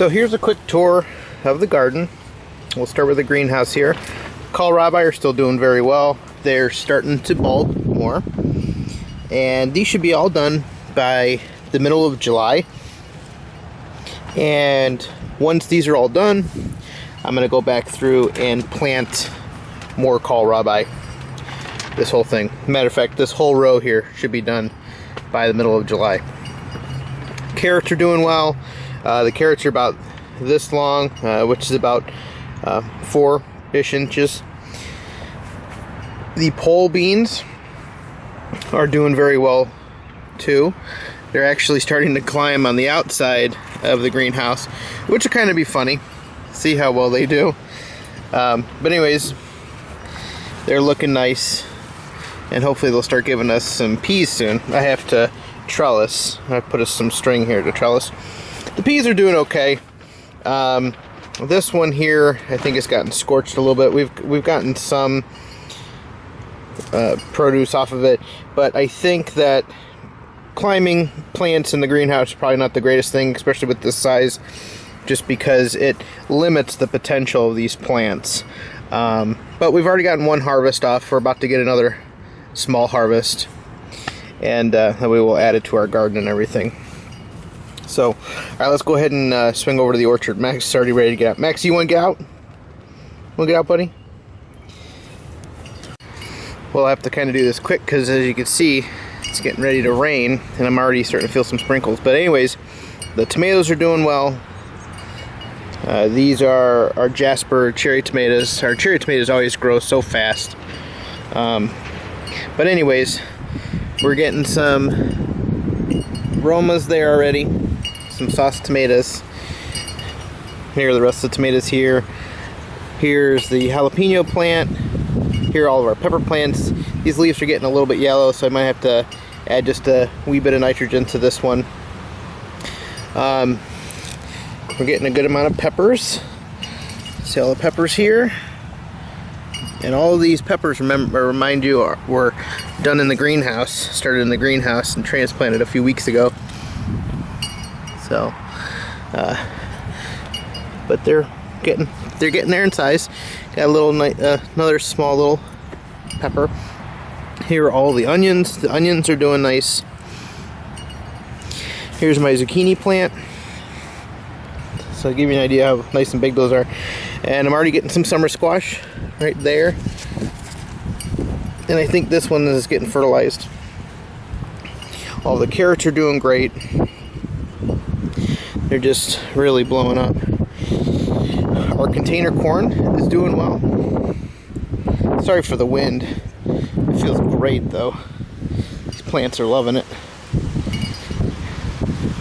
So here's a quick tour of the garden. We'll start with the greenhouse here. Kohlrabi are still doing very well. They're starting to bulb more. And these should be all done by the middle of July. And once these are all done, I'm going to go back through and plant more kohlrabi. This whole thing. Matter of fact, this whole row here should be done by the middle of July. Carrots are doing well. The carrots are about this long, which is about 4-ish inches. The pole beans are doing very well too. They're actually starting to climb on the outside of the greenhouse, which will kind of be funny. See how well they do. But anyways, they're looking nice, and hopefully they'll start giving us some peas soon. I have to trellis. I put some string here to trellis. The peas are doing okay. This one here, I think it's gotten scorched a little bit. We've gotten some produce off of it, but I think that climbing plants in the greenhouse is probably not the greatest thing, especially with this size, just because it limits the potential of these plants. But we've already gotten one harvest off. We're about to get another small harvest, and we will add it to our garden and everything. So, all right, let's go ahead and swing over to the orchard. Max is already ready to get out. Max, you want to get out? Want to get out, buddy? Well, I have to kind of do this quick because, as you can see, it's getting ready to rain, and I'm already starting to feel some sprinkles. But anyways, the tomatoes are doing well. These are our Jasper cherry tomatoes. Our cherry tomatoes always grow so fast. But anyways, we're getting some aromas there already. Some sauce tomatoes. Here are the rest of the tomatoes here. Here's the jalapeno plant. Here are all of our pepper plants. These leaves are getting a little bit yellow, so I might have to add just a wee bit of nitrogen to this one. We're getting a good amount of peppers. See all the peppers here? And all of these peppers, remind you, were done in the greenhouse. Started in the greenhouse and transplanted a few weeks ago. So, but they're getting there in size. Got a little another small little pepper. Here are all the onions. The onions are doing nice. Here's my zucchini plant. So I'll give you an idea how nice and big those are. And I'm already getting some summer squash right there. And I think this one is getting fertilized. All the carrots are doing great. They're just really blowing up. Our container corn is doing well. Sorry for the wind. It feels great though. These plants are loving it.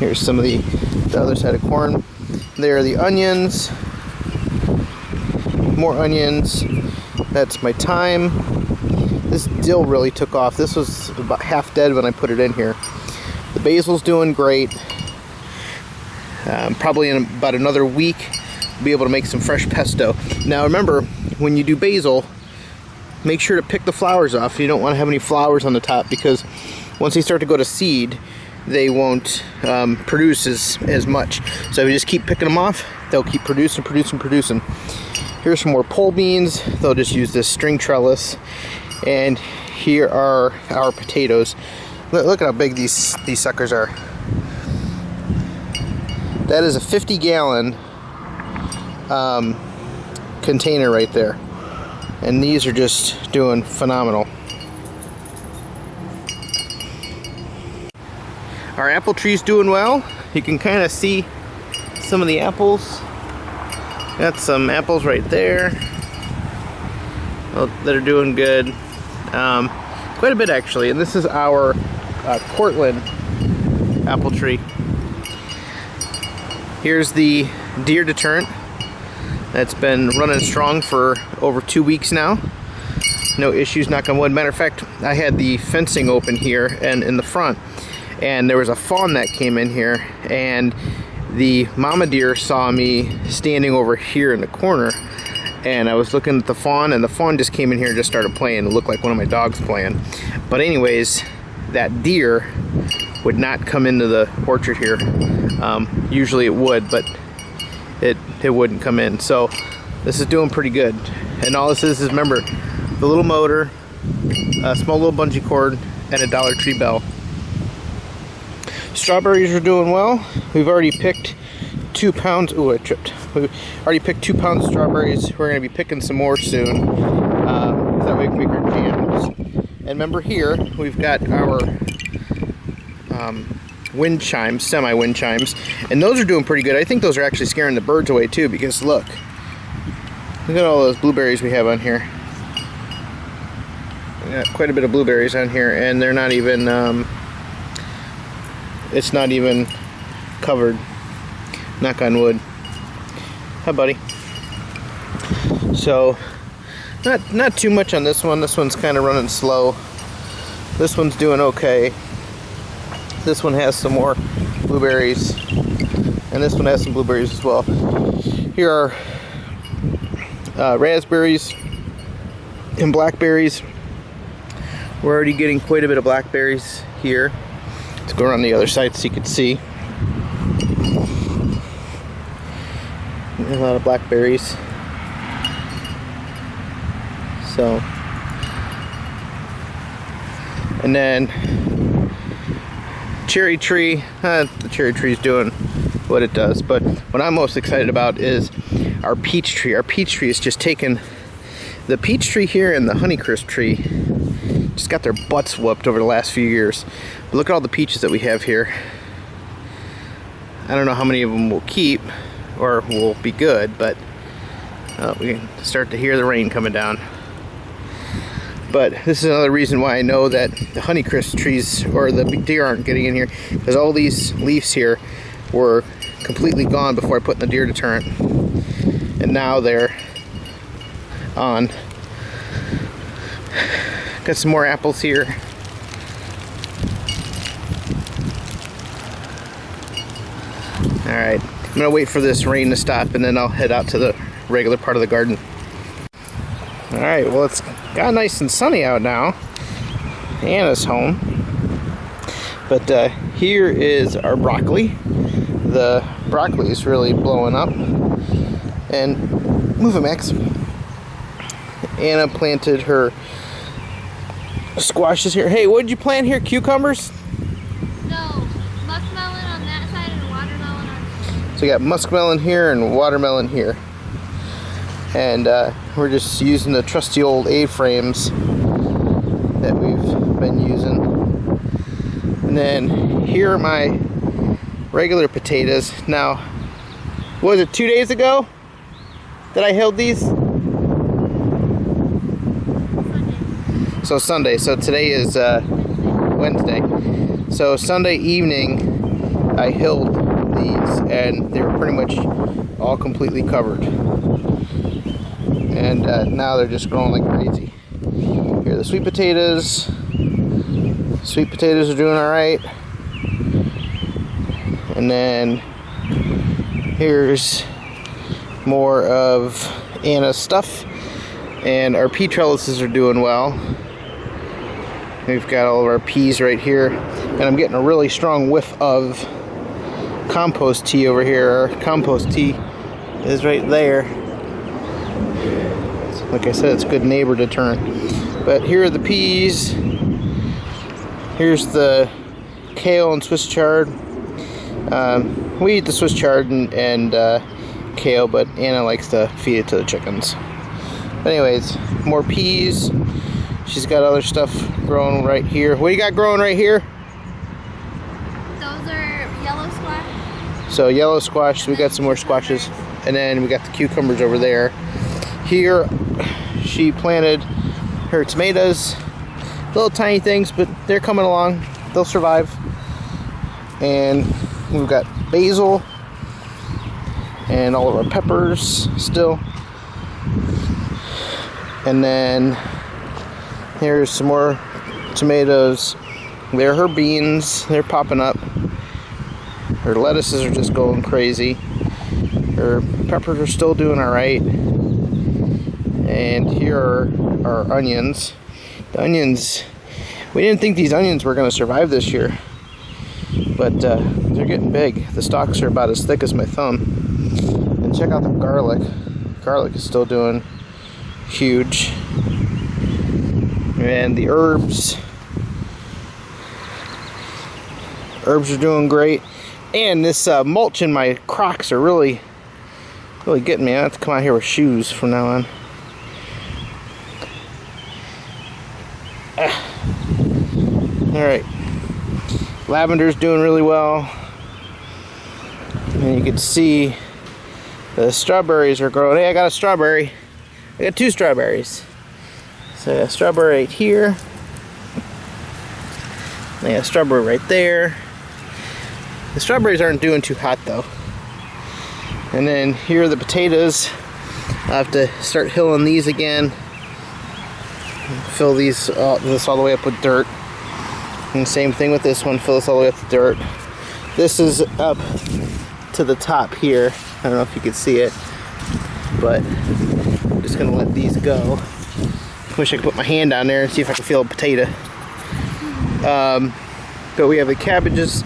Here's some of the other side of corn. There are the onions. More onions. That's my thyme. This dill really took off. This was about half dead when I put it in here. The basil's doing great. Probably in about another week, we'll be able to make some fresh pesto. Now remember, when you do basil, make sure to pick the flowers off. You don't want to have any flowers on the top, because once they start to go to seed, they won't produce as much. So if you just keep picking them off, they'll keep producing. Here's some more pole beans. They'll just use this string trellis. And here are our potatoes. Look at how big these suckers are. That is a 50-gallon container right there. And these are just doing phenomenal. Our apple tree's doing well. You can kind of see some of the apples. Got some apples right there that are doing good. Quite a bit actually. And this is our Cortland apple tree. Here's the deer deterrent that's been running strong for over 2 weeks now. No issues, knock on wood. Matter of fact, I had the fencing open here and in the front, and there was a fawn that came in here, and the mama deer saw me standing over here in the corner, and I was looking at the fawn, and the fawn just came in here and just started playing. It looked like one of my dogs playing. But anyways, that deer would not come into the orchard here. Usually it would, but it wouldn't come in. So this is doing pretty good. And all this is remember, the little motor, a small little bungee cord, and a Dollar Tree bell. Strawberries are doing well. We've already picked 2 pounds. Ooh, I tripped. We've already picked 2 pounds of strawberries. We're going to be picking some more soon. So that way we can make our jams. And remember here, we've got our wind chimes, semi-wind chimes. And those are doing pretty good. I think those are actually scaring the birds away too, because look. Look at all those blueberries we have on here. We got quite a bit of blueberries on here, and they're not even, it's not even covered. Knock on wood. Hi, buddy. So, not too much on this one. This one's kind of running slow. This one's doing okay. This one has some more blueberries, and this one has some blueberries as well. Here are raspberries and blackberries. We're already getting quite a bit of blackberries here. Let's go around the other side so you can see. A lot of blackberries. So, and then cherry tree. The cherry tree is doing what it does, but what I'm most excited about is our peach tree. Our peach tree is just taken. The peach tree here and the Honeycrisp tree just got their butts whooped over the last few years. But look at all the peaches that we have here. I don't know how many of them will keep or will be good, but we can start to hear the rain coming down. But this is another reason why I know that the Honeycrisp trees or the big deer aren't getting in here, because all these leaves here were completely gone before I put in the deer deterrent, and now they're on. Got some more apples here. Alright, I'm gonna wait for this rain to stop and then I'll head out to the regular part of the garden. Alright, well, it's got nice and sunny out now. Anna's home. But here is our broccoli. The broccoli is really blowing up. And move it, Max. Anna planted her squashes here. Hey, what did you plant here? Cucumbers? No, muskmelon on that side and watermelon on. So we got muskmelon here and watermelon here. And we're just using the trusty old A-frames that we've been using. And then here are my regular potatoes. Now, what was it, 2 days ago that I held these? So Sunday. So today is Wednesday. So Sunday evening I hilled these and they were pretty much all completely covered. And now they're just growing like crazy. Here are the sweet potatoes. Sweet potatoes are doing alright. And then here's more of Anna's stuff. And our pea trellises are doing well. We've got all of our peas right here. And I'm getting a really strong whiff of compost tea over here. Our compost tea is right there. Like I said, it's a good neighbor deterrent. But here are the peas. Here's the kale and Swiss chard. We eat the Swiss chard and kale, but Anna likes to feed it to the chickens. But anyways, more peas. She's got other stuff growing right here. What do you got growing right here? Those are yellow squash. So yellow squash, we got some more squashes. And then we got the cucumbers over there. Here, she planted her tomatoes. Little tiny things, but they're coming along. They'll survive. And we've got basil and all of our peppers still. And then here's some more tomatoes. There are her beans. They're popping up. Her lettuces are just going crazy. Her peppers are still doing alright. And here are our onions. The onions, we didn't think these onions were going to survive this year. But they're getting big. The stalks are about as thick as my thumb. And And check out the garlic. Garlic is still doing huge. And the herbs. Herbs are doing great. And this mulch in my Crocs are really getting me. I have to come out here with shoes from now on. Alright. Lavender's doing really well. And you can see the strawberries are growing. Hey, I got a strawberry. I got 2 strawberries. So I got a strawberry right here. I got a strawberry right there. The strawberries aren't doing too hot though. And then here are the potatoes. I have to start hilling these again. Fill this all the way up with dirt. And same thing with this one. Fill this all the way up with dirt. This is up to the top here. I don't know if you can see it, but I'm just gonna let these go. Wish I could put my hand down there and see if I can feel a potato. But we have the cabbages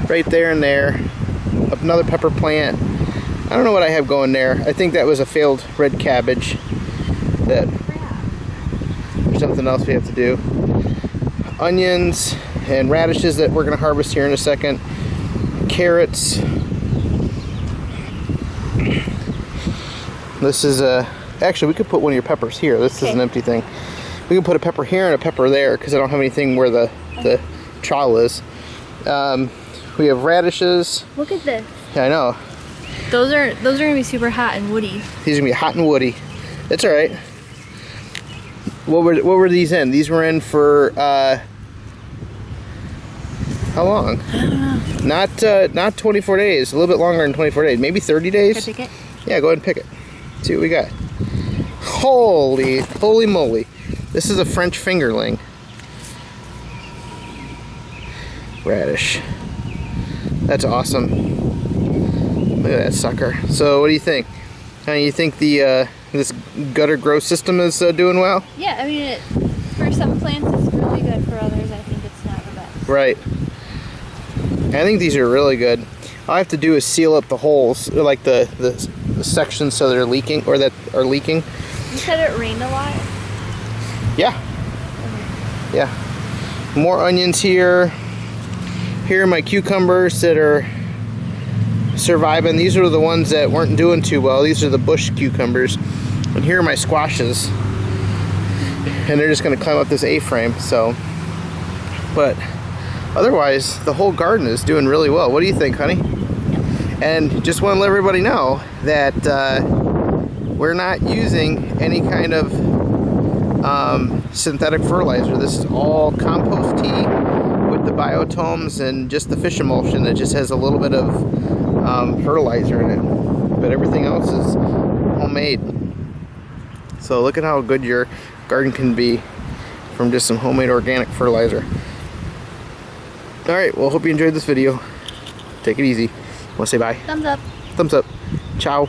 right there and there. Another pepper plant. I don't know what I have going there. I think that was a failed red cabbage. That there's something else we have to do. Onions and radishes that we're gonna harvest here in a second. Carrots. This is actually we could put one of your peppers here. This is an empty thing. We can put a pepper here and a pepper there because I don't have anything where the trowel is. We have radishes. Look at this. Yeah, I know. Those are gonna be super hot and woody. These are gonna be hot and woody. It's all right. What were these in? These were in for how long? I don't know. Not 24 days. A little bit longer than 24 days. Maybe 30 days. Can I pick it? Yeah, go ahead and pick it. See what we got. Holy moly! This is a French fingerling. Radish. That's awesome. Look at that sucker. So, what do you think? You think the this gutter grow system is doing well? Yeah, I mean, for some plants it's really good. For others, I think it's not the best. Right. I think these are really good. All I have to do is seal up the holes, like the sections so they're leaking or that are leaking. You said it rained a lot? Yeah. Yeah. More onions here. Here are my cucumbers that are surviving. These are the ones that weren't doing too well. These are the bush cucumbers. And here are my squashes. And they're just going to climb up this A-frame. So, but otherwise, the whole garden is doing really well. What do you think, honey? And just want to let everybody know that we're not using any kind of synthetic fertilizer. This is all compost tea with the biotomes and just the fish emulsion that just has a little bit of fertilizer in it. But everything else is homemade. So look at how good your garden can be from just some homemade organic fertilizer. Alright, well, hope you enjoyed this video. Take it easy. Want to say bye? Thumbs up. Thumbs up. Ciao.